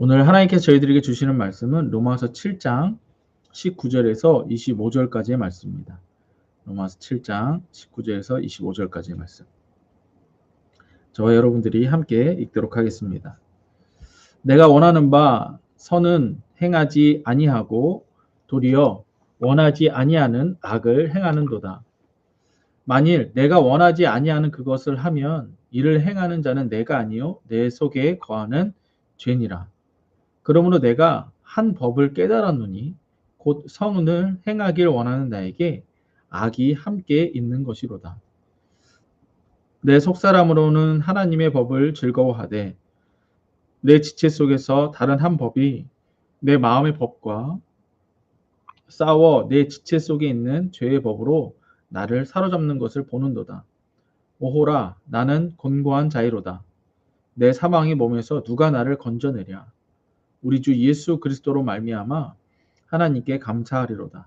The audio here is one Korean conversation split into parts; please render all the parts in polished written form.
오늘 하나님께서 저희들에게 주시는 말씀은 로마서 7장 19절에서 25절까지의 말씀입니다. 로마서 7장 19절에서 25절까지의 말씀. 저와 여러분들이 함께 읽도록 하겠습니다. 내가 원하는 바 선은 행하지 아니하고 도리어 원하지 아니하는 악을 행하는도다. 만일 내가 원하지 아니하는 그것을 하면 이를 행하는 자는 내가 아니요 내 속에 거하는 죄니라. 그러므로 내가 한 법을 깨달았노니 곧 선을 행하길 원하는 나에게 악이 함께 있는 것이로다. 내 속사람으로는 하나님의 법을 즐거워하되 내 지체 속에서 다른 한 법이 내 마음의 법과 싸워 내 지체 속에 있는 죄의 법으로 나를 사로잡는 것을 보는도다. 오호라, 나는 곤고한 자이로다. 내 사망의 몸에서 누가 나를 건져내랴. 우리 주 예수 그리스도로 말미암아 하나님께 감사하리로다.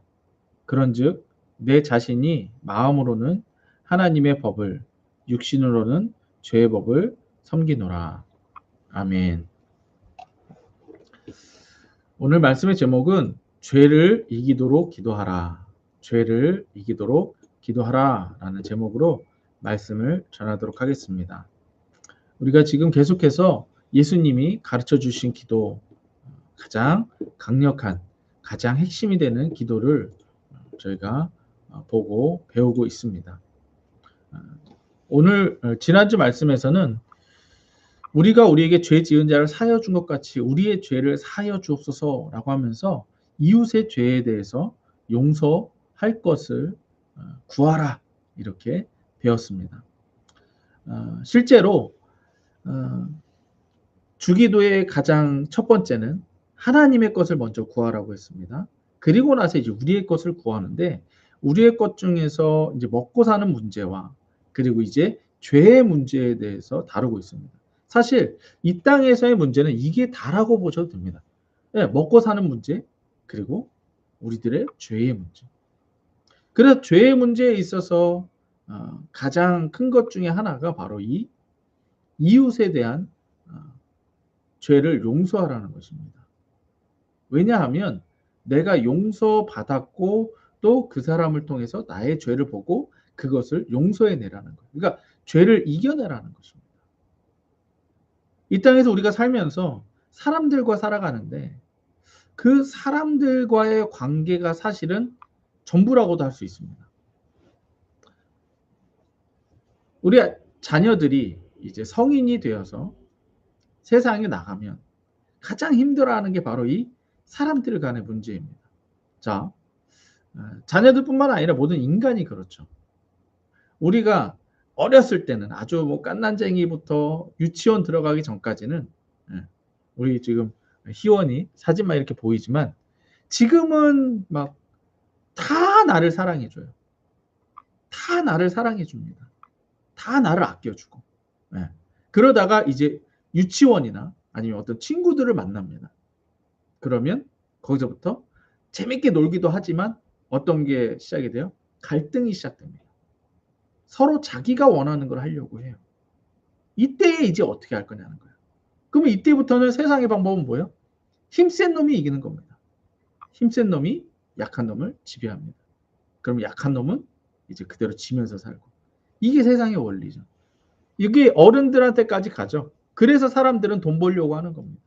그런즉 내 자신이 마음으로는 하나님의 법을, 육신으로는 죄의 법을 섬기노라. 아멘. 오늘 말씀의 제목은 죄를 이기도록 기도하라. 죄를 이기도록 기도하라 라는 제목으로 말씀을 전하도록 하겠습니다. 우리가 지금 계속해서 예수님이 가르쳐 주신 기도, 가장 강력한, 가장 핵심이 되는 기도를 저희가 보고 배우고 있습니다. 오늘 지난주 말씀에서는 우리가 우리에게 죄 지은 자를 사하여 준 것 같이 우리의 죄를 사하여 주옵소서라고 하면서 이웃의 죄에 대해서 용서할 것을 구하라 이렇게 배웠습니다. 실제로 주기도의 가장 첫 번째는 하나님의 것을 먼저 구하라고 했습니다. 그리고 나서 이제 우리의 것을 구하는데 우리의 것 중에서 이제 먹고 사는 문제와 그리고 이제 죄의 문제에 대해서 다루고 있습니다. 사실 이 땅에서의 문제는 이게 다라고 보셔도 됩니다. 네, 먹고 사는 문제 그리고 우리들의 죄의 문제. 그래서 죄의 문제에 있어서 가장 큰 것 중에 하나가 바로 이 이웃에 대한 죄를 용서하라는 것입니다. 왜냐하면 내가 용서받았고 또 그 사람을 통해서 나의 죄를 보고 그것을 용서해내라는 거예요. 그러니까 죄를 이겨내라는 것입니다. 이 땅에서 우리가 살면서 사람들과 살아가는데 그 사람들과의 관계가 사실은 전부라고도 할 수 있습니다. 우리 자녀들이 이제 성인이 되어서 세상에 나가면 가장 힘들어하는 게 바로 이 사람들 간의 문제입니다. 자, 자녀들뿐만 아니라 모든 인간이 그렇죠. 우리가 어렸을 때는 아주 뭐 갓난쟁이부터 유치원 들어가기 전까지는 우리 지금 희원이 사진만 이렇게 보이지만 지금은 막 다 나를 사랑해줘요. 다 나를 사랑해줍니다. 다 나를 아껴주고. 그러다가 이제 유치원이나 아니면 어떤 친구들을 만납니다. 그러면 거기서부터 재밌게 놀기도 하지만 어떤 게 시작이 돼요? 갈등이 시작됩니다. 서로 자기가 원하는 걸 하려고 해요. 이때에 이제 어떻게 할 거냐는 거예요. 그러면 이때부터는 세상의 방법은 뭐예요? 힘센 놈이 이기는 겁니다. 힘센 놈이 약한 놈을 지배합니다. 그럼 약한 놈은 이제 그대로 지면서 살고. 이게 세상의 원리죠. 이게 어른들한테까지 가죠. 그래서 사람들은 돈 벌려고 하는 겁니다.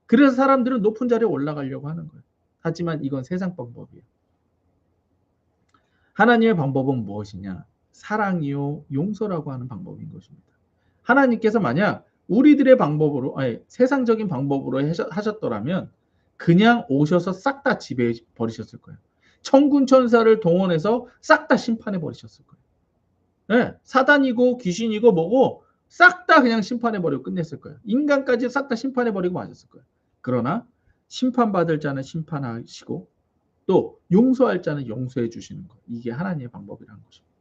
그래서 사람들은 높은 자리에 올라가려고 하는 거예요. 하지만 이건 세상 방법이에요. 하나님의 방법은 무엇이냐? 사랑이요 용서라고 하는 방법인 것입니다. 하나님께서 만약 우리들의 방법으로 세상적인 방법으로 하셨더라면 그냥 오셔서 싹 다 지배해 버리셨을 거예요. 천군 천사를 동원해서 싹 다 심판해 버리셨을 거예요. 사단이고 귀신이고 뭐고 싹 다 그냥 심판해 버리고 끝냈을 거예요. 인간까지 싹 다 심판해 버리고 마셨을 거예요. 그러나 심판받을 자는 심판하시고 또 용서할 자는 용서해 주시는 것. 이게 하나님의 방법이라는 것입니다.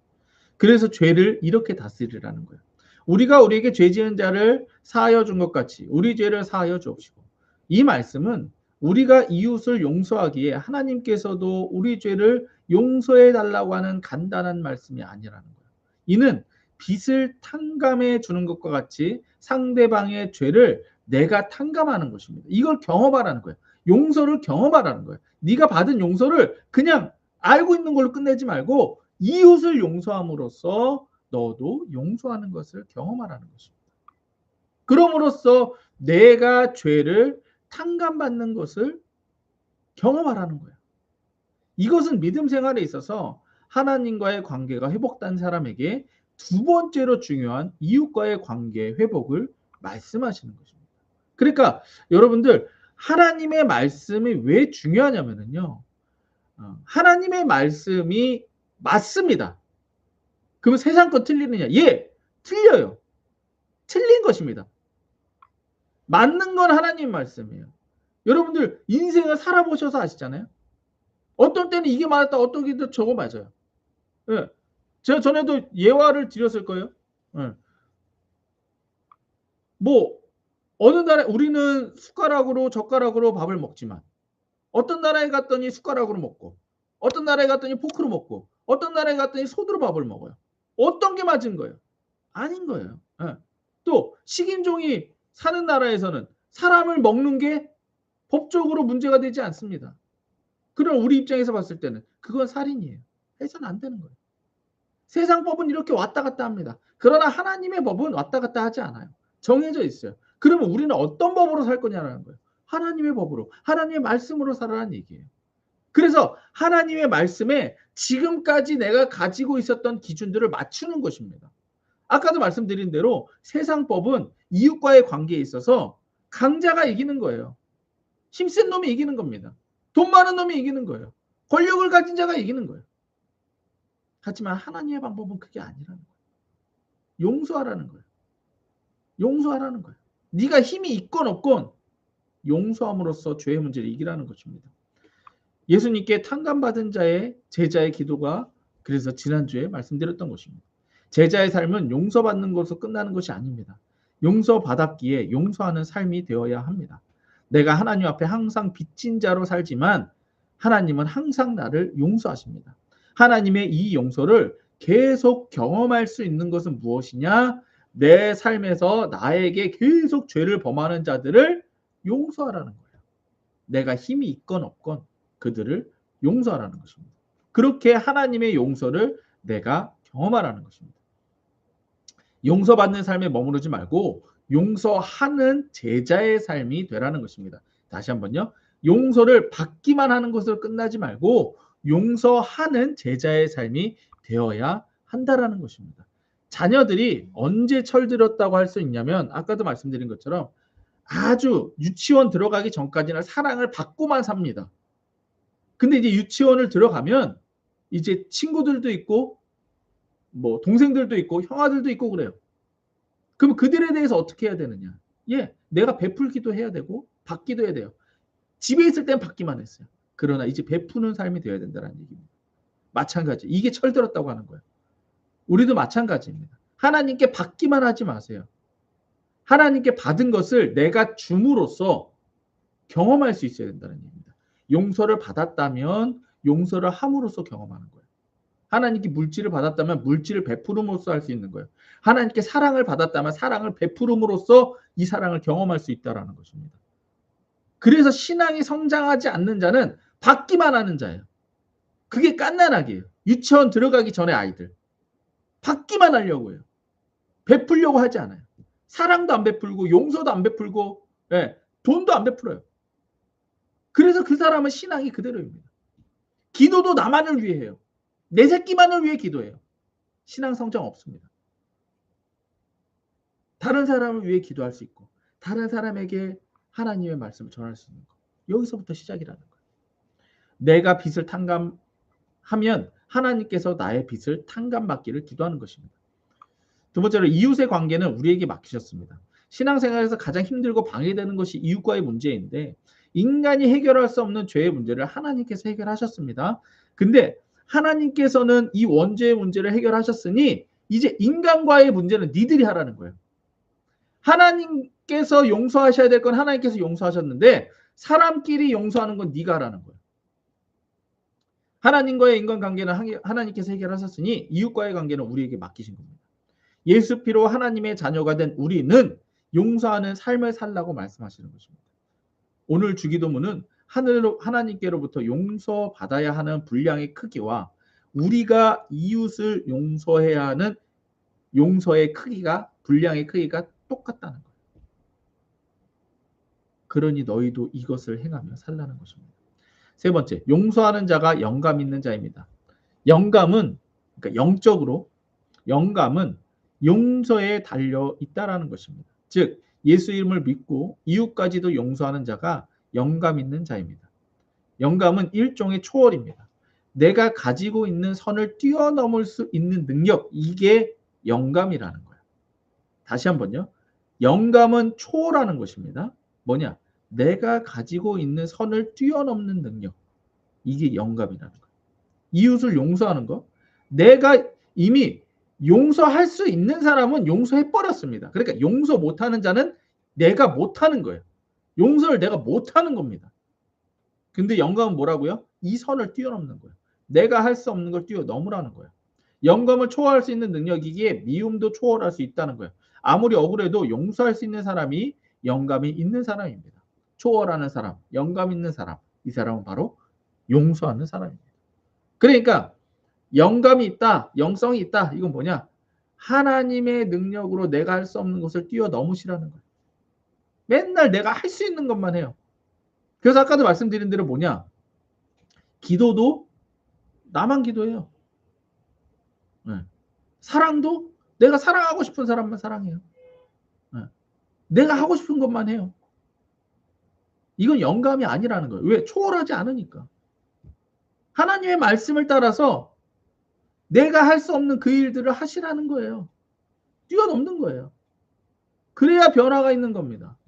그래서 죄를 이렇게 다스리라는 거예요. 우리가 우리에게 죄 지은 자를 사하여 준 것 같이 우리 죄를 사하여 주옵시고. 이 말씀은 우리가 이웃을 용서하기에 하나님께서도 우리 죄를 용서해 달라고 하는 간단한 말씀이 아니라는 거예요. 이는 빚을 탕감해 주는 것과 같이 상대방의 죄를 내가 탕감하는 것입니다. 이걸 경험하라는 거예요. 용서를 경험하라는 거예요. 네가 받은 용서를 그냥 알고 있는 걸로 끝내지 말고 이웃을 용서함으로써 너도 용서하는 것을 경험하라는 것입니다. 그럼으로써 내가 죄를 탕감받는 것을 경험하라는 거예요. 이것은 믿음 생활에 있어서 하나님과의 관계가 회복된 사람에게 두 번째로 중요한 이웃과의 관계 회복을 말씀하시는 것입니다. 그러니까 여러분들 하나님의 말씀이 왜 중요하냐면요. 하나님의 말씀이 맞습니다. 그러면 세상 거 틀리느냐? 예, 틀려요. 틀린 것입니다. 맞는 건 하나님 말씀이에요. 여러분들 인생을 살아보셔서 아시잖아요. 어떤 때는 이게 맞았다, 어떤 때는 저거 맞아요. 예. 제가 전에도 예화를 드렸을 거예요. 예. 뭐 어느 나라 우리는 숟가락으로 젓가락으로 밥을 먹지만 어떤 나라에 갔더니 숟가락으로 먹고 어떤 나라에 갔더니 포크로 먹고 어떤 나라에 갔더니 손으로 밥을 먹어요. 어떤 게 맞은 거예요? 아닌 거예요. 예. 또 식인종이 사는 나라에서는 사람을 먹는 게 법적으로 문제가 되지 않습니다. 그럼 우리 입장에서 봤을 때는 그건 살인이에요. 해서는 안 되는 거예요. 세상 법은 이렇게 왔다 갔다 합니다. 그러나 하나님의 법은 왔다 갔다 하지 않아요. 정해져 있어요. 그러면 우리는 어떤 법으로 살 거냐라는 거예요. 하나님의 법으로, 하나님의 말씀으로 살아라는 얘기예요. 그래서 하나님의 말씀에 지금까지 내가 가지고 있었던 기준들을 맞추는 것입니다. 아까도 말씀드린 대로 세상 법은 이웃과의 관계에 있어서 강자가 이기는 거예요. 힘센 놈이 이기는 겁니다. 돈 많은 놈이 이기는 거예요. 권력을 가진 자가 이기는 거예요. 하지만 하나님의 방법은 그게 아니라는 거예요. 용서하라는 거예요. 용서하라는 거예요. 네가 힘이 있건 없건 용서함으로써 죄의 문제를 이기라는 것입니다. 예수님께 탕감받은 자의 제자의 기도가 그래서 지난주에 말씀드렸던 것입니다. 제자의 삶은 용서받는 것으로 끝나는 것이 아닙니다. 용서받았기에 용서하는 삶이 되어야 합니다. 내가 하나님 앞에 항상 빚진 자로 살지만 하나님은 항상 나를 용서하십니다. 하나님의 이 용서를 계속 경험할 수 있는 것은 무엇이냐? 내 삶에서 나에게 계속 죄를 범하는 자들을 용서하라는 거예요. 내가 힘이 있건 없건 그들을 용서하라는 것입니다. 그렇게 하나님의 용서를 내가 경험하라는 것입니다. 용서받는 삶에 머무르지 말고 용서하는 제자의 삶이 되라는 것입니다. 다시 한번요. 용서를 받기만 하는 것으로 끝나지 말고 용서하는 제자의 삶이 되어야 한다라는 것입니다. 자녀들이 언제 철들었다고 할 수 있냐면 아까도 말씀드린 것처럼 아주 유치원 들어가기 전까지는 사랑을 받고만 삽니다. 근데 이제 유치원을 들어가면 이제 친구들도 있고 뭐 동생들도 있고 형아들도 있고 그래요. 그럼 그들에 대해서 어떻게 해야 되느냐? 예, 내가 베풀기도 해야 되고 받기도 해야 돼요. 집에 있을 땐 받기만 했어요. 그러나 이제 베푸는 삶이 되어야 된다는 얘기입니다. 마찬가지. 이게 철들었다고 하는 거예요. 우리도 마찬가지입니다. 하나님께 받기만 하지 마세요. 하나님께 받은 것을 내가 줌으로써 경험할 수 있어야 된다는 얘기입니다. 용서를 받았다면 용서를 함으로써 경험하는 거예요. 하나님께 물질을 받았다면 물질을 베풀음으로써 할 수 있는 거예요. 하나님께 사랑을 받았다면 사랑을 베풀음으로써 이 사랑을 경험할 수 있다는 것입니다. 그래서 신앙이 성장하지 않는 자는 받기만 하는 자예요. 그게 깐난하기예요. 유치원 들어가기 전에 아이들. 받기만 하려고 해요. 베풀려고 하지 않아요. 사랑도 안 베풀고 용서도 안 베풀고 돈도 안 베풀어요. 그래서 그 사람은 신앙이 그대로입니다. 기도도 나만을 위해 해요. 내 새끼만을 위해 기도해요. 신앙 성장 없습니다. 다른 사람을 위해 기도할 수 있고 다른 사람에게 하나님의 말씀을 전할 수 있는 것. 여기서부터 시작이라는 거예요. 내가 빚을 탕감하면 하나님께서 나의 빚을 탕감받기를 기도하는 것입니다. 두 번째로 이웃의 관계는 우리에게 맡기셨습니다. 신앙생활에서 가장 힘들고 방해되는 것이 이웃과의 문제인데 인간이 해결할 수 없는 죄의 문제를 하나님께서 해결하셨습니다. 근데 하나님께서는 이 원죄의 문제를 해결하셨으니 이제 인간과의 문제는 니들이 하라는 거예요. 하나님께서 용서하셔야 될 건 하나님께서 용서하셨는데 사람끼리 용서하는 건 네가 하라는 거예요. 하나님과의 인간관계는 하나님께서 해결하셨으니 이웃과의 관계는 우리에게 맡기신 겁니다. 예수 피로 하나님의 자녀가 된 우리는 용서하는 삶을 살라고 말씀하시는 것입니다. 오늘 주기도문은 하나님께로부터 용서받아야 하는 분량의 크기와 우리가 이웃을 용서해야 하는 용서의 크기가, 분량의 크기가 똑같다는 거예요. 그러니 너희도 이것을 행하며 살라는 것입니다. 세 번째, 용서하는 자가 영감 있는 자입니다. 영감은, 그러니까 영적으로 영감은 용서에 달려 있다라는 것입니다. 즉 예수 이름을 믿고 이웃까지도 용서하는 자가 영감 있는 자입니다. 영감은 일종의 초월입니다. 내가 가지고 있는 선을 뛰어넘을 수 있는 능력, 이게 영감이라는 거예요. 다시 한번요. 영감은 초월하는 것입니다. 뭐냐? 내가 가지고 있는 선을 뛰어넘는 능력, 이게 영감이라는 거예요. 이웃을 용서하는 거, 내가 이미 용서할 수 있는 사람은 용서해버렸습니다. 그러니까 용서 못하는 자는 내가 못하는 거예요. 용서를 내가 못하는 겁니다. 근데 영감은 뭐라고요? 이 선을 뛰어넘는 거예요. 내가 할 수 없는 걸 뛰어넘으라는 거예요. 영감을 초월할 수 있는 능력이기에 미움도 초월할 수 있다는 거예요. 아무리 억울해도 용서할 수 있는 사람이 영감이 있는 사람입니다. 초월하는 사람, 영감 있는 사람, 이 사람은 바로 용서하는 사람입니다. 그러니까 영감이 있다, 영성이 있다, 이건 뭐냐? 하나님의 능력으로 내가 할 수 없는 것을 뛰어넘으시라는 거예요. 맨날 내가 할 수 있는 것만 해요. 그래서 아까도 말씀드린 대로 뭐냐? 기도도 나만 기도해요. 네. 사랑도 내가 사랑하고 싶은 사람만 사랑해요. 네. 내가 하고 싶은 것만 해요. 이건 영감이 아니라는 거예요. 왜? 초월하지 않으니까. 하나님의 말씀을 따라서 내가 할 수 없는 그 일들을 하시라는 거예요. 뛰어넘는 거예요. 그래야 변화가 있는 겁니다.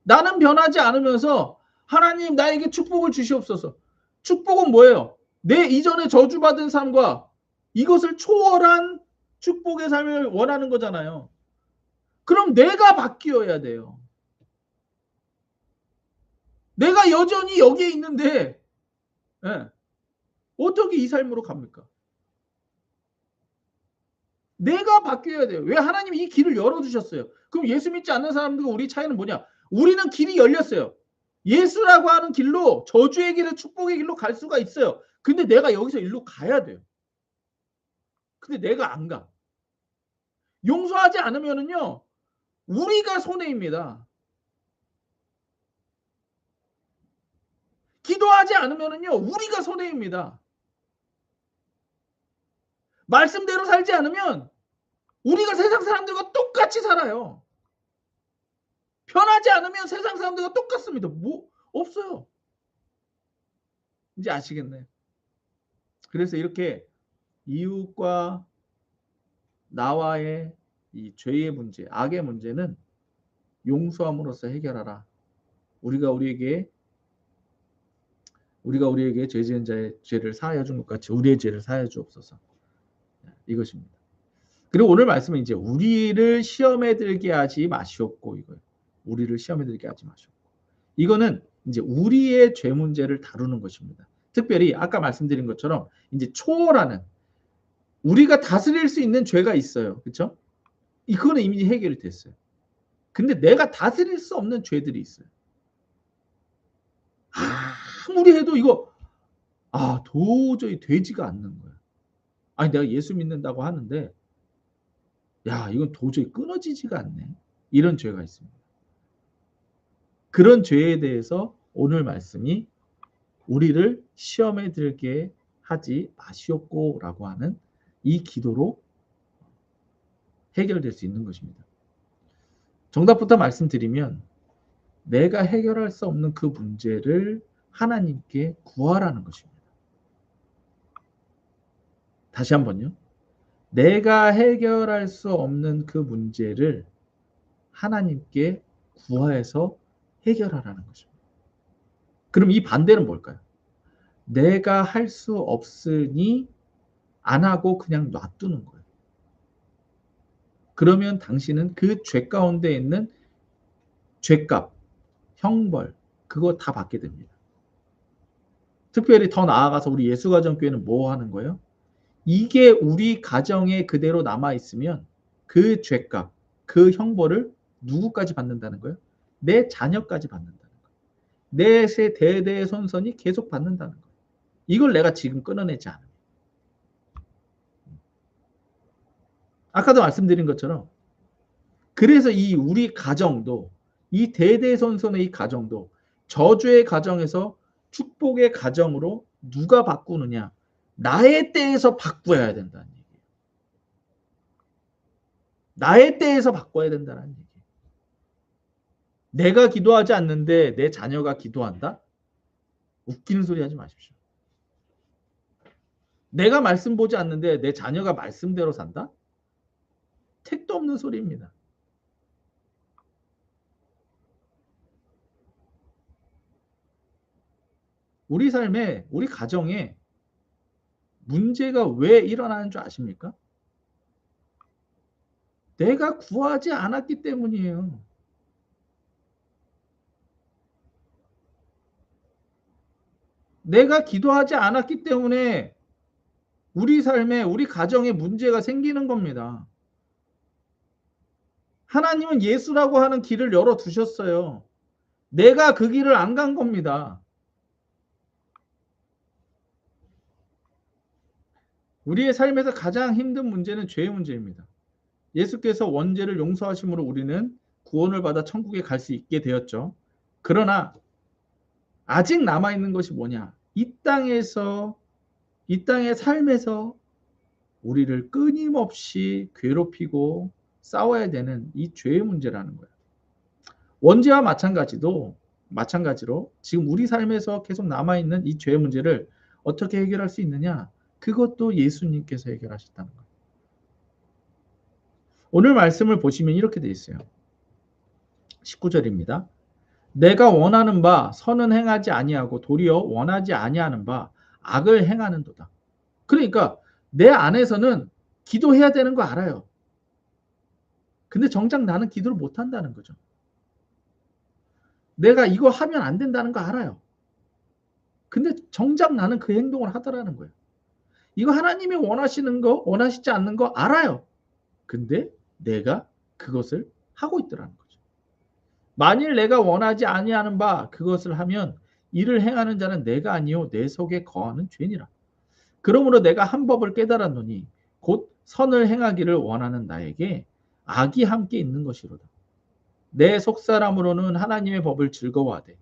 나는 변하지 않으면서 하나님 나에게 축복을 주시옵소서. 축복은 뭐예요? 내 이전에 저주받은 삶과 이것을 초월한 축복의 삶을 원하는 거잖아요. 그럼 내가 바뀌어야 돼요. 내가 여전히 여기에 있는데 네. 어떻게 이 삶으로 갑니까? 내가 바뀌어야 돼요. 왜? 하나님이 이 길을 열어주셨어요. 그럼 예수 믿지 않는 사람들과 우리 차이는 뭐냐? 우리는 길이 열렸어요. 예수라고 하는 길로, 저주의 길을 축복의 길로 갈 수가 있어요. 근데 내가 여기서 일로 가야 돼요. 근데 내가 안 가. 용서하지 않으면은요, 우리가 손해입니다. 기도하지 않으면은요, 우리가 손해입니다. 말씀대로 살지 않으면 우리가 세상 사람들과 똑같이 살아요. 변하지 않으면 세상 사람들과 똑같습니다. 뭐 없어요. 이제 아시겠네. 그래서 이렇게 이웃과 나와의 이 죄의 문제, 악의 문제는 용서함으로써 해결하라. 우리가 우리에게 죄 지은 자의 죄를 사하여 준 것 같이 우리의 죄를 사하여 주옵소서. 이것입니다. 그리고 오늘 말씀은 이제 우리를 시험에 들게 하지 마시옵고, 이거예요. 우리를 시험에 들게 하지 마시옵고. 이거는 이제 우리의 죄 문제를 다루는 것입니다. 특별히 아까 말씀드린 것처럼 이제 초월하는, 우리가 다스릴 수 있는 죄가 있어요. 그렇죠? 이거는 이미 해결이 됐어요. 근데 내가 다스릴 수 없는 죄들이 있어요. 아무리 해도 이거 도저히 되지가 않는 거야. 아니 내가 예수 믿는다고 하는데 야 이건 도저히 끊어지지가 않네. 이런 죄가 있습니다. 그런 죄에 대해서 오늘 말씀이 우리를 시험에 들게 하지 마시옵고라고 하는 이 기도로 해결될 수 있는 것입니다. 정답부터 말씀드리면 내가 해결할 수 없는 그 문제를 하나님께 구하라는 것입니다. 다시 한번요. 내가 해결할 수 없는 그 문제를 하나님께 구하여서 해결하라는 것입니다. 그럼 이 반대는 뭘까요? 내가 할 수 없으니 안 하고 그냥 놔두는 거예요. 그러면 당신은 그 죄 가운데 있는 죄값, 형벌, 그거 다 받게 됩니다. 특별히 더 나아가서 우리 예수가정교회는 뭐 하는 거예요? 이게 우리 가정에 그대로 남아있으면 그 죄값, 그 형벌을 누구까지 받는다는 거예요? 내 자녀까지 받는다는 거예요. 내 대대손손이 계속 받는다는 거예요. 이걸 내가 지금 끊어내지 않으면. 아까도 말씀드린 것처럼 그래서 이 우리 가정도 이 대대손손의 이 가정도 저주의 가정에서 축복의 가정으로 누가 바꾸느냐? 나의 때에서 바꾸어야 된다는 얘기예요. 나의 때에서 바꿔야 된다는 얘기예요. 내가 기도하지 않는데 내 자녀가 기도한다? 웃기는 소리 하지 마십시오. 내가 말씀 보지 않는데 내 자녀가 말씀대로 산다? 택도 없는 소리입니다. 우리 삶에, 우리 가정에 문제가 왜 일어나는 줄 아십니까? 내가 구하지 않았기 때문이에요. 내가 기도하지 않았기 때문에 우리 삶에, 우리 가정에 문제가 생기는 겁니다. 하나님은 예수라고 하는 길을 열어두셨어요. 내가 그 길을 안 간 겁니다. 우리의 삶에서 가장 힘든 문제는 죄의 문제입니다. 예수께서 원죄를 용서하심으로 우리는 구원을 받아 천국에 갈 수 있게 되었죠. 그러나 아직 남아있는 것이 뭐냐? 이 땅의 삶에서 우리를 끊임없이 괴롭히고 싸워야 되는 이 죄의 문제라는 거예요. 원죄와 마찬가지로 지금 우리 삶에서 계속 남아있는 이 죄의 문제를 어떻게 해결할 수 있느냐? 그것도 예수님께서 해결하셨다는 거예요. 오늘 말씀을 보시면 이렇게 되어 있어요. 19절입니다. 내가 원하는 바 선은 행하지 아니하고 도리어 원하지 아니하는 바 악을 행하는도다. 그러니까 내 안에서는 기도해야 되는 거 알아요. 근데 정작 나는 기도를 못 한다는 거죠. 내가 이거 하면 안 된다는 거 알아요. 근데 정작 나는 그 행동을 하더라는 거예요. 이거 하나님이 원하시는 거, 원하시지 않는 거 알아요. 근데 내가 그것을 하고 있더라는 거죠. 만일 내가 원하지 아니하는 바 그것을 하면 이를 행하는 자는 내가 아니요 내 속에 거하는 죄니라. 그러므로 내가 한 법을 깨달았노니 곧 선을 행하기를 원하는 나에게 악이 함께 있는 것이로다. 내 속사람으로는 하나님의 법을 즐거워하되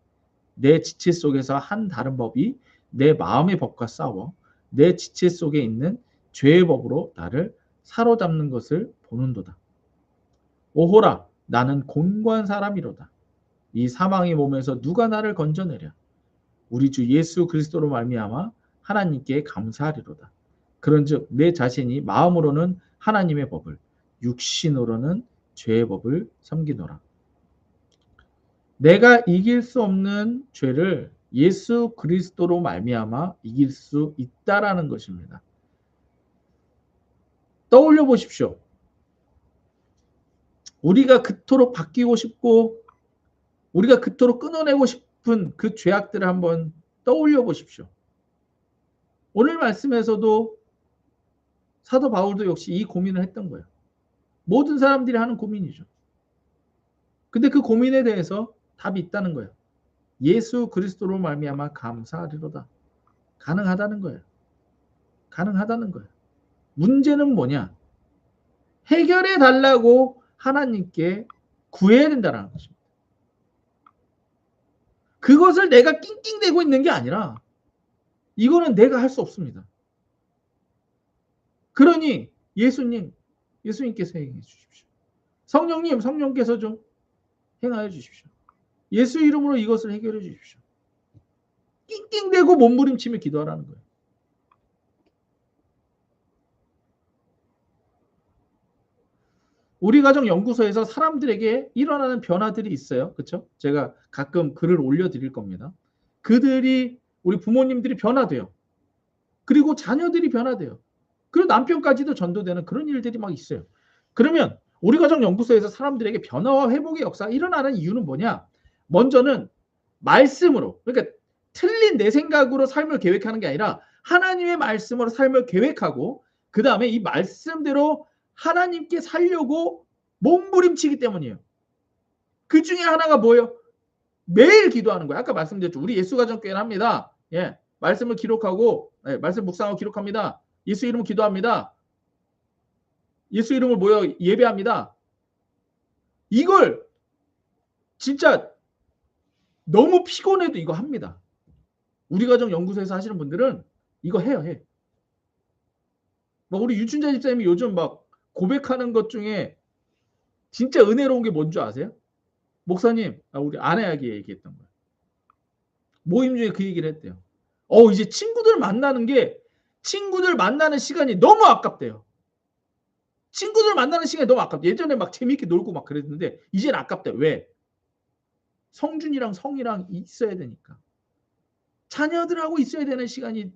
내 지체 속에서 한 다른 법이 내 마음의 법과 싸워 내 지체 속에 있는 죄의 법으로 나를 사로잡는 것을 보는도다. 오호라 나는 곤고한 사람이로다. 이 사망의 몸에서 누가 나를 건져내랴. 우리 주 예수 그리스도로 말미암아 하나님께 감사하리로다. 그런즉 내 자신이 마음으로는 하나님의 법을 육신으로는 죄의 법을 섬기노라. 내가 이길 수 없는 죄를 예수 그리스도로 말미암아 이길 수 있다라는 것입니다. 떠올려 보십시오. 우리가 그토록 바뀌고 싶고 우리가 그토록 끊어내고 싶은 그 죄악들을 한번 떠올려 보십시오. 오늘 말씀에서도 사도 바울도 역시 이 고민을 했던 거예요. 모든 사람들이 하는 고민이죠. 근데 그 고민에 대해서 답이 있다는 거예요. 예수 그리스도로 말미암아 감사하리로다. 가능하다는 거예요. 가능하다는 거예요. 문제는 뭐냐? 해결해 달라고 하나님께 구해야 된다는 것입니다. 그것을 내가 낑낑대고 있는 게 아니라 이거는 내가 할 수 없습니다. 그러니 예수님께서 행해 주십시오. 성령께서 좀 행하여 주십시오. 예수 이름으로 이것을 해결해 주십시오. 낑낑대고 몸부림치며 기도하라는 거예요. 우리 가정 연구소에서 사람들에게 일어나는 변화들이 있어요. 그렇죠? 제가 가끔 글을 올려드릴 겁니다. 우리 부모님들이 변화돼요. 그리고 자녀들이 변화돼요. 그리고 남편까지도 전도되는 그런 일들이 막 있어요. 그러면 우리 가정 연구소에서 사람들에게 변화와 회복의 역사가 일어나는 이유는 뭐냐? 먼저는 말씀으로, 그러니까 틀린 내 생각으로 삶을 계획하는 게 아니라 하나님의 말씀으로 삶을 계획하고 그 다음에 이 말씀대로 하나님께 살려고 몸부림치기 때문이에요. 그 중에 하나가 뭐예요? 매일 기도하는 거예요. 아까 말씀드렸죠. 우리 예수가정교회는 합니다. 예, 말씀을 기록하고, 말씀 묵상하고 기록합니다. 예수 이름으로 기도합니다. 예수 이름을 모여 예배합니다. 이걸 진짜 너무 피곤해도 이거 합니다. 우리 가정 연구소에서 하시는 분들은 이거 해요. 막 우리 유춘자 집사님이 요즘 막 고백하는 것 중에 진짜 은혜로운 게 뭔 줄 아세요? 목사님, 우리 아내에게 얘기했던 거예요. 모임 중에 그 얘기를 했대요. 이제 친구들 만나는 시간이 너무 아깝대요. 친구들 만나는 시간이 너무 아깝대. 예전에 막 재밌게 놀고 막 그랬는데 이제는 아깝대. 왜? 성준이랑 성이랑 있어야 되니까. 자녀들하고 있어야 되는 시간이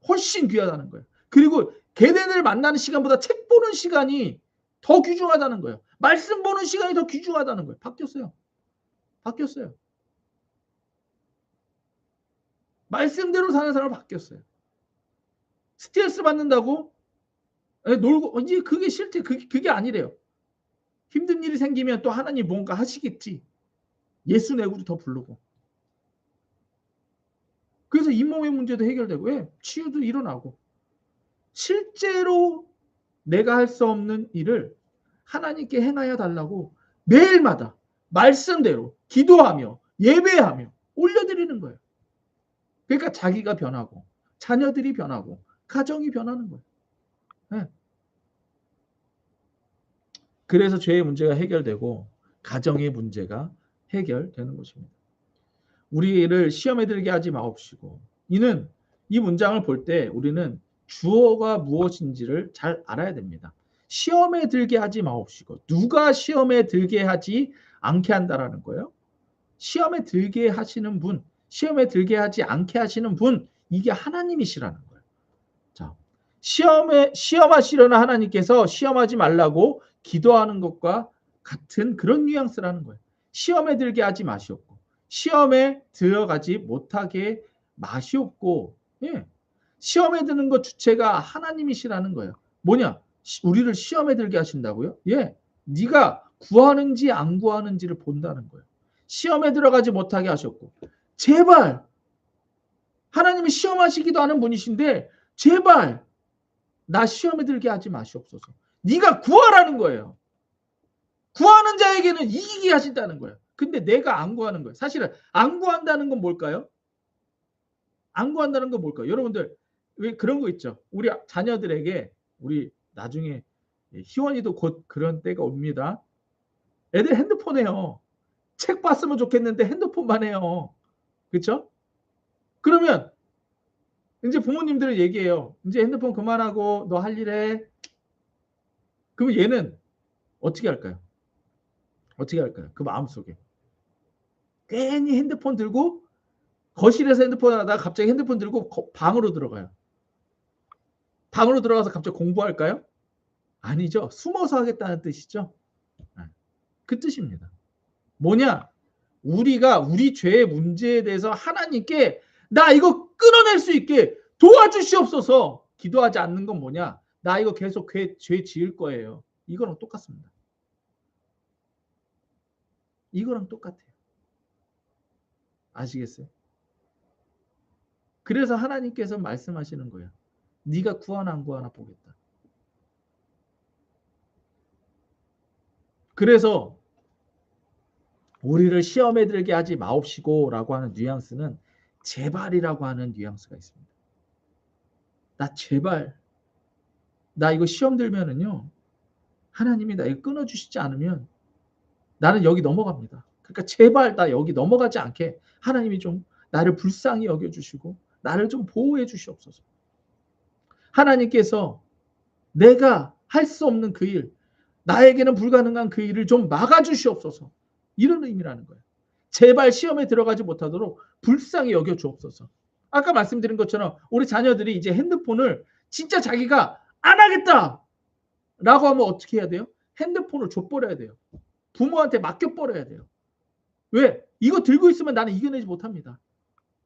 훨씬 귀하다는 거예요. 그리고 걔네들 만나는 시간보다 책 보는 시간이 더 귀중하다는 거예요. 말씀 보는 시간이 더 귀중하다는 거예요. 바뀌었어요. 말씀대로 사는 사람은 바뀌었어요. 스트레스 받는다고 놀고 이제 그게 싫대. 그게 아니래요. 힘든 일이 생기면 또 하나님 뭔가 하시겠지. 예수 내고도 더 부르고. 그래서 잇몸의 문제도 해결되고 치유도 일어나고. 실제로 내가 할 수 없는 일을 하나님께 행하여 달라고 매일마다 말씀대로 기도하며 예배하며 올려드리는 거예요. 그러니까 자기가 변하고 자녀들이 변하고 가정이 변하는 거예요. 네. 그래서 죄의 문제가 해결되고 가정의 문제가 해결되는 것입니다. 우리를 시험에 들게 하지 마옵시고. 이 문장을 볼 때 우리는 주어가 무엇인지를 잘 알아야 됩니다. 시험에 들게 하지 마옵시고. 누가 시험에 들게 하지 않게 한다라는 거예요? 시험에 들게 하시는 분, 시험에 들게 하지 않게 하시는 분, 이게 하나님이시라는 거예요. 자, 시험하시려는 하나님께서 시험하지 말라고 기도하는 것과 같은 그런 뉘앙스라는 거예요. 시험에 들게 하지 마시옵고, 시험에 들어가지 못하게 마시옵고, 시험에 드는 것 주체가 하나님이시라는 거예요. 뭐냐? 우리를 시험에 들게 하신다고요? 네가 구하는지 안 구하는지를 본다는 거예요. 시험에 들어가지 못하게 하셨고, 제발 하나님이 시험하시기도 하는 분이신데 제발 나 시험에 들게 하지 마시옵소서. 네가 구하라는 거예요. 구하는 자에게는 이기게 하신다는 거예요. 근데 내가 안 구하는 거예요. 사실은 안 구한다는 건 뭘까요? 안 구한다는 건 뭘까요? 여러분들 왜 그런 거 있죠? 우리 자녀들에게 우리 나중에 희원이도 곧 그런 때가 옵니다. 애들 핸드폰 해요. 책 봤으면 좋겠는데 핸드폰만 해요. 그렇죠? 그러면 이제 부모님들은 얘기해요. 이제 핸드폰 그만하고 너 할 일 해. 그럼 얘는 어떻게 할까요? 그 마음속에. 괜히 핸드폰 들고 거실에서 핸드폰 하다가 갑자기 핸드폰 들고 방으로 들어가요. 방으로 들어가서 갑자기 공부할까요? 아니죠. 숨어서 하겠다는 뜻이죠. 그 뜻입니다. 뭐냐? 우리가 우리 죄의 문제에 대해서 하나님께 나 이거 끊어낼 수 있게 도와주시옵소서 기도하지 않는 건 뭐냐? 나 이거 계속 죄 지을 거예요. 이거랑 똑같습니다. 이거랑 똑같아요. 아시겠어요? 그래서 하나님께서 말씀하시는 거예요. 네가 구하나 안 구하나 보겠다. 그래서 우리를 시험에 들게 하지 마옵시고라고 하는 뉘앙스는 제발이라고 하는 뉘앙스가 있습니다. 나 제발 나 이거 시험 들면은요. 하나님이 나 이거 끊어주시지 않으면 나는 여기 넘어갑니다. 그러니까 제발 나 여기 넘어가지 않게 하나님이 좀 나를 불쌍히 여겨주시고 나를 좀 보호해 주시옵소서. 하나님께서 내가 할 수 없는 그 일, 나에게는 불가능한 그 일을 좀 막아주시옵소서. 이런 의미라는 거예요. 제발 시험에 들어가지 못하도록 불쌍히 여겨주옵소서. 아까 말씀드린 것처럼 우리 자녀들이 이제 핸드폰을 진짜 자기가 안 하겠다 라고 하면 어떻게 해야 돼요? 핸드폰을 줘버려야 돼요. 부모한테 맡겨버려야 돼요. 왜? 이거 들고 있으면 나는 이겨내지 못합니다.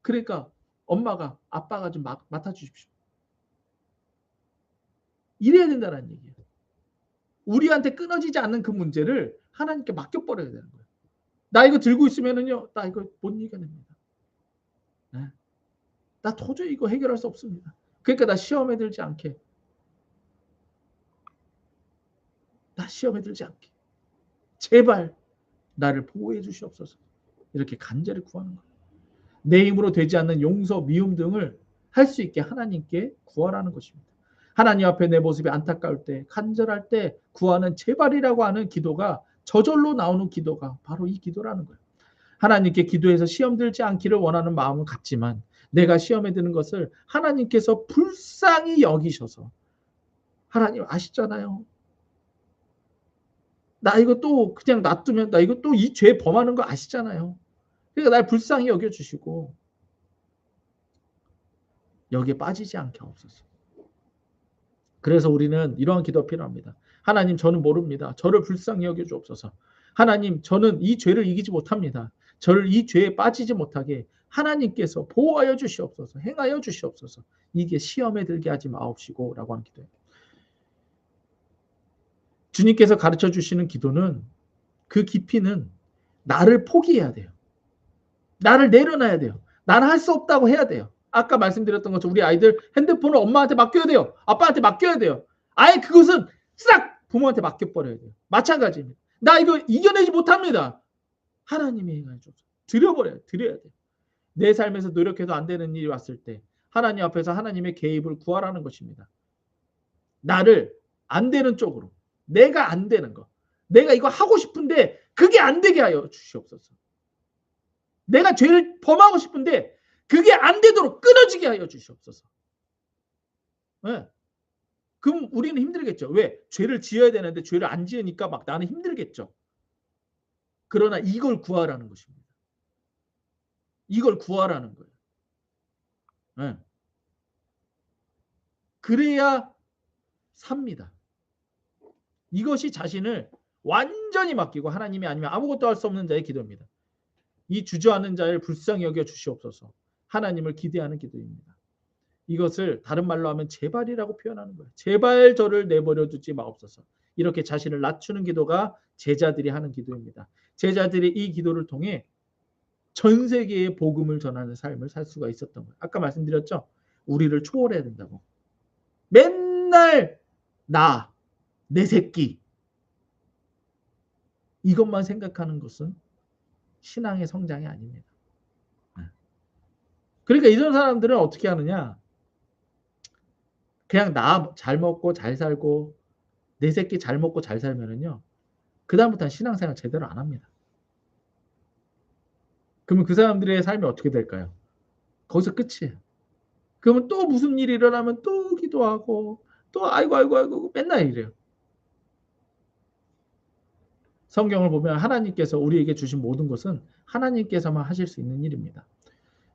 그러니까 엄마가 아빠가 좀 맡아주십시오. 이래야 된다는 얘기예요. 우리한테 끊어지지 않는 그 문제를 하나님께 맡겨버려야 되는 거예요. 나 이거 들고 있으면은요, 나 이거 못 이겨냅니다. 네. 나 도저히 이거 해결할 수 없습니다. 그러니까 나 시험에 들지 않게. 나 시험에 들지 않게. 제발 나를 보호해 주시옵소서. 이렇게 간절히 구하는 거예요. 내 힘으로 되지 않는 용서, 미움 등을 할 수 있게 하나님께 구하라는 것입니다. 하나님 앞에 내 모습이 안타까울 때, 간절할 때 구하는 제발이라고 하는 기도가 저절로 나오는 기도가 바로 이 기도라는 거예요. 하나님께 기도해서 시험 들지 않기를 원하는 마음은 같지만 내가 시험에 드는 것을 하나님께서 불쌍히 여기셔서 하나님 아시잖아요. 나 이거 또 그냥 놔두면 나 이거 또 이 죄 범하는 거 아시잖아요. 그러니까 날 불쌍히 여겨주시고 여기에 빠지지 않게 하옵소서. 그래서 우리는 이러한 기도가 필요합니다. 하나님 저는 모릅니다. 저를 불쌍히 여겨주옵소서. 하나님 저는 이 죄를 이기지 못합니다. 저를 이 죄에 빠지지 못하게 하나님께서 보호하여 주시옵소서. 행하여 주시옵소서. 이게 시험에 들게 하지 마옵시고 라고 하는 기도예요. 주님께서 가르쳐 주시는 기도는 그 깊이는 나를 포기해야 돼요. 나를 내려놔야 돼요. 나는 할 수 없다고 해야 돼요. 아까 말씀드렸던 것처럼 우리 아이들 핸드폰을 엄마한테 맡겨야 돼요. 아빠한테 맡겨야 돼요. 아예 그것은 싹 부모한테 맡겨버려야 돼요. 마찬가지입니다. 나 이거 이겨내지 못합니다. 하나님이 행하여 주옵소서. 드려야 돼요. 내 삶에서 노력해도 안 되는 일이 왔을 때 하나님 앞에서 하나님의 개입을 구하라는 것입니다. 나를 안 되는 쪽으로, 내가 안 되는 거, 내가 이거 하고 싶은데 그게 안 되게 하여 주시옵소서. 내가 죄를 범하고 싶은데 그게 안 되도록 끊어지게 하여 주시옵소서. 네. 그럼 우리는 힘들겠죠. 왜? 죄를 지어야 되는데 죄를 안 지으니까 막 나는 힘들겠죠. 그러나 이걸 구하라는 것입니다. 이걸 구하라는 거예요. 네. 그래야 삽니다. 이것이 자신을 완전히 맡기고 하나님이 아니면 아무것도 할 수 없는 자의 기도입니다. 이 주저하는 자를 불쌍히 여겨 주시옵소서. 하나님을 기대하는 기도입니다. 이것을 다른 말로 하면 제발이라고 표현하는 거예요. 제발 저를 내버려 두지 마옵소서. 이렇게 자신을 낮추는 기도가 제자들이 하는 기도입니다. 제자들이 이 기도를 통해 전 세계에 복음을 전하는 삶을 살 수가 있었던 거예요. 아까 말씀드렸죠? 우리를 초월해야 된다고. 맨날 나, 내 새끼 이것만 생각하는 것은 신앙의 성장이 아닙니다. 그러니까 이런 사람들은 어떻게 하느냐? 그냥 나 잘 먹고 잘 살고 내 새끼 잘 먹고 잘 살면은요. 그다음부터는 신앙생활 제대로 안 합니다. 그러면 그 사람들의 삶이 어떻게 될까요? 거기서 끝이에요. 그러면 또 무슨 일이 일어나면 또 기도하고 또 아이고 맨날 이래요. 성경을 보면 하나님께서 우리에게 주신 모든 것은 하나님께서만 하실 수 있는 일입니다.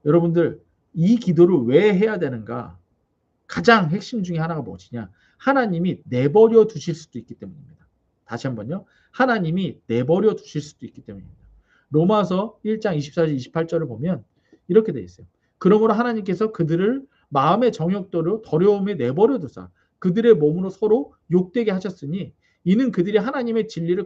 여러분들 이 기도를 왜 해야 되는가? 가장 핵심 중에 하나가 무엇이냐? 하나님이 내버려 두실 수도 있기 때문입니다. 다시 한번요. 하나님이 내버려 두실 수도 있기 때문입니다. 로마서 1장 24절 28절을 보면 이렇게 되어 있어요. 그러므로 하나님께서 그들을 마음의 정욕대로 더러움에 내버려 두사 그들의 몸으로 서로 욕되게 하셨으니 이는 그들이 하나님의 진리를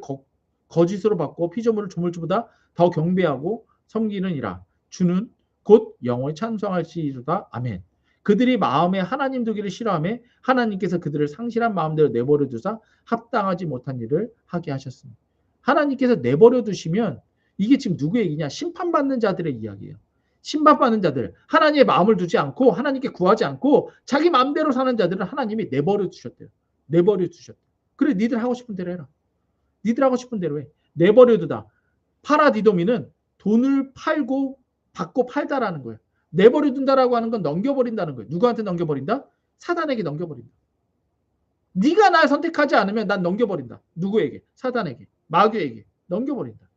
거짓으로 바꾸어 피조물을 조물주보다 더 경배하고 섬기느니라. 주는 곧 영원히 찬송할지로다. 아멘. 그들이 마음에 하나님 두기를 싫어하며 하나님께서 그들을 상실한 마음대로 내버려 두사 합당하지 못한 일을 하게 하셨습니다. 하나님께서 내버려 두시면 이게 지금 누구의 얘기냐? 심판받는 자들의 이야기예요. 심판받는 자들, 하나님의 마음을 두지 않고 하나님께 구하지 않고 자기 마음대로 사는 자들은 하나님이 내버려 두셨대요. 내버려 두셨대요. 그래 니들 하고 싶은 대로 해라. 니들 하고 싶은 대로 해. 내버려 두다. 파라디도미는 돈을 팔고 받고 팔다라는 거예요. 내버려 둔다라고 하는 건 넘겨버린다는 거예요. 누구한테 넘겨버린다? 사단에게 넘겨버린다. 네가 날 선택하지 않으면 난 넘겨버린다. 누구에게? 사단에게. 마귀에게. 넘겨버린다.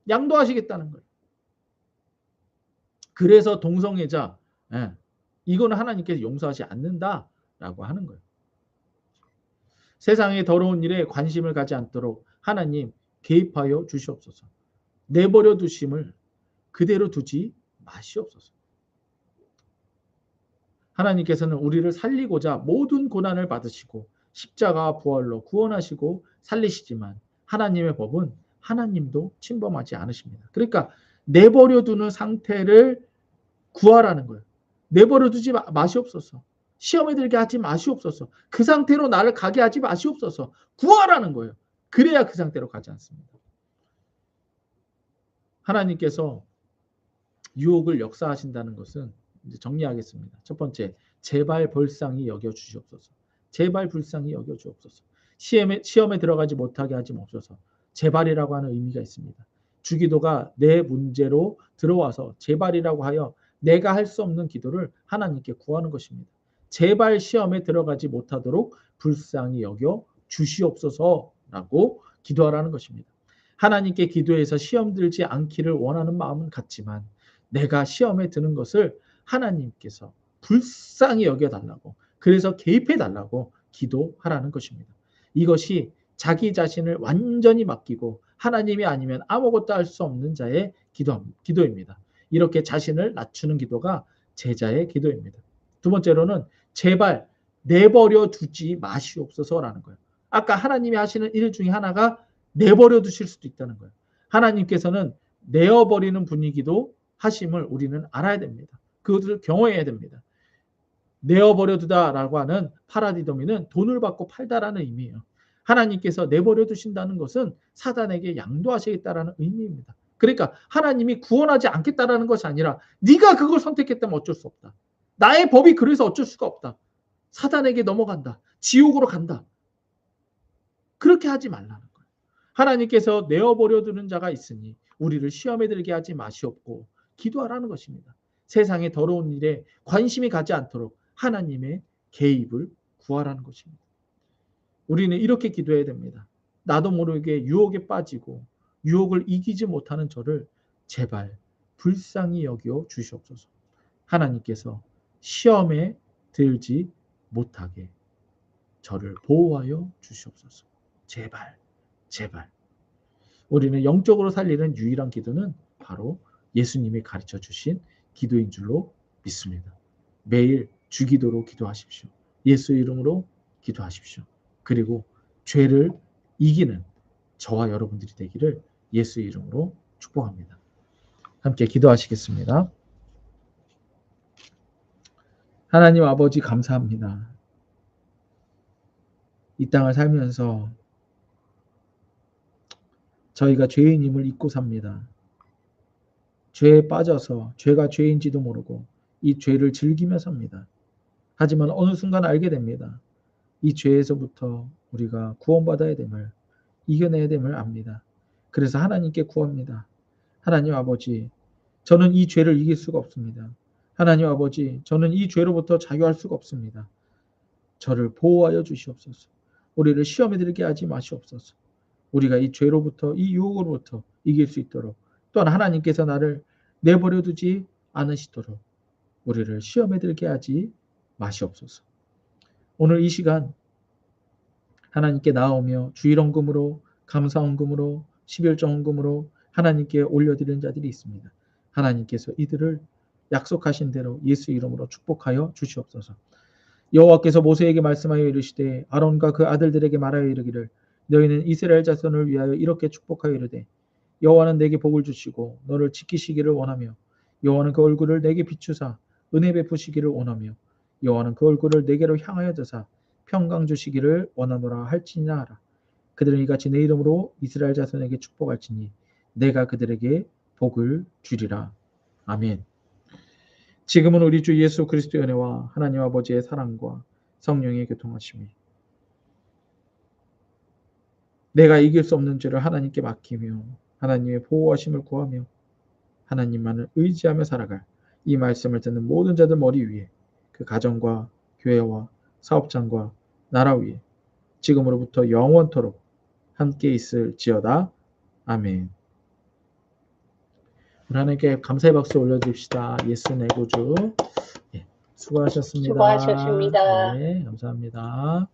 양도하시겠다는 거예요. 그래서 동성애자 이거는 하나님께서 용서하지 않는다라고 하는 거예요. 세상의 더러운 일에 관심을 가지 않도록 하나님 개입하여 주시옵소서. 내버려 두심을 그대로 두지 마시옵소서. 하나님께서는 우리를 살리고자 모든 고난을 받으시고 십자가 부활로 구원하시고 살리시지만 하나님의 법은 하나님도 침범하지 않으십니다. 그러니까 내버려 두는 상태를 구하라는 거예요. 내버려 두지 마시옵소서. 시험에 들게 하지 마시옵소서. 그 상태로 나를 가게 하지 마시옵소서. 구하라는 거예요. 그래야 그 상태로 가지 않습니다. 하나님께서 유혹을 역사하신다는 것은 이제 정리하겠습니다. 첫 번째, 제발 불쌍히 여겨 주시옵소서. 제발 불쌍히 여겨 주옵소서. 시험에 들어가지 못하게 하지 맙소서. 제발이라고 하는 의미가 있습니다. 주기도가 내 문제로 들어와서 제발이라고 하여 내가 할 수 없는 기도를 하나님께 구하는 것입니다. 제발 시험에 들어가지 못하도록 불쌍히 여겨 주시옵소서라고 기도하라는 것입니다. 하나님께 기도해서 시험 들지 않기를 원하는 마음은 같지만 내가 시험에 드는 것을 하나님께서 불쌍히 여겨달라고, 그래서 개입해달라고 기도하라는 것입니다. 이것이 자기 자신을 완전히 맡기고 하나님이 아니면 아무것도 할 수 없는 자의 기도입니다. 이렇게 자신을 낮추는 기도가 제자의 기도입니다. 두 번째로는 제발 내버려 두지 마시옵소서라는 거예요. 아까 하나님이 하시는 일 중에 하나가 내버려 두실 수도 있다는 거예요. 하나님께서는 내어버리는 분위기도 하심을 우리는 알아야 됩니다. 그것을 경험해야 됩니다. 내어버려 두다라고 하는 파라디도미는 돈을 받고 팔다라는 의미예요. 하나님께서 내버려 두신다는 것은 사단에게 양도하시겠다라는 의미입니다. 그러니까 하나님이 구원하지 않겠다라는 것이 아니라 네가 그걸 선택했다면 어쩔 수 없다. 나의 법이 그래서 어쩔 수가 없다. 사단에게 넘어간다. 지옥으로 간다. 그렇게 하지 말라는 거예요. 하나님께서 내어버려 두는 자가 있으니 우리를 시험에 들게 하지 마시옵고 기도하라는 것입니다. 세상의 더러운 일에 관심이 가지 않도록 하나님의 개입을 구하라는 것입니다. 우리는 이렇게 기도해야 됩니다. 나도 모르게 유혹에 빠지고 유혹을 이기지 못하는 저를 제발 불쌍히 여겨 주시옵소서. 하나님께서 시험에 들지 못하게 저를 보호하여 주시옵소서. 제발, 제발. 우리는 영적으로 살리는 유일한 기도는 바로 예수님이 가르쳐 주신 기도인 줄로 믿습니다. 매일 주기도로 기도하십시오. 예수 이름으로 기도하십시오. 그리고 죄를 이기는 저와 여러분들이 되기를 예수 이름으로 축복합니다. 함께 기도하시겠습니다. 하나님 아버지 감사합니다. 이 땅을 살면서 저희가 죄인임을 잊고 삽니다. 죄에 빠져서 죄가 죄인지도 모르고 이 죄를 즐기며 삽니다. 하지만 어느 순간 알게 됩니다. 이 죄에서부터 우리가 구원받아야 됨을, 이겨내야 됨을 압니다. 그래서 하나님께 구합니다. 하나님 아버지, 저는 이 죄를 이길 수가 없습니다. 하나님 아버지, 저는 이 죄로부터 자유할 수가 없습니다. 저를 보호하여 주시옵소서. 우리를 시험에 들게 하지 마시옵소서. 우리가 이 죄로부터, 이 유혹으로부터 이길 수 있도록, 또한 하나님께서 나를 내버려 두지 않으시도록 우리를 시험에 들게 하지 마시옵소서. 오늘 이 시간 하나님께 나오며 주일헌금으로, 감사헌금으로, 11조 헌금으로 하나님께 올려드리는 자들이 있습니다. 하나님께서 이들을 약속하신 대로 예수 이름으로 축복하여 주시옵소서. 여호와께서 모세에게 말씀하여 이르시되 아론과 그 아들들에게 말하여 이르기를 너희는 이스라엘 자손을 위하여 이렇게 축복하여 이르되 여호와는 내게 복을 주시고 너를 지키시기를 원하며 여호와는 그 얼굴을 내게 비추사 은혜 베푸시기를 원하며 여호와는 그 얼굴을 내게로 향하여 드사 평강 주시기를 원하노라 할지니라 하라. 그들은 이같이 내 이름으로 이스라엘 자손에게 축복할지니 내가 그들에게 복을 주리라. 아멘. 지금은 우리 주 예수 그리스도의 은혜와 하나님 아버지의 사랑과 성령의 교통하심이 내가 이길 수 없는 죄를 하나님께 맡기며 하나님의 보호하심을 구하며 하나님만을 의지하며 살아갈 이 말씀을 듣는 모든 자들 머리 위에 그 가정과 교회와 사업장과 나라 위에 지금으로부터 영원토록 함께 있을지어다. 아멘. 우리 하나님께 감사의 박수 올려드립시다. 예수 내 구주. 수고하셨습니다. 수고하셨습니다. 네, 감사합니다.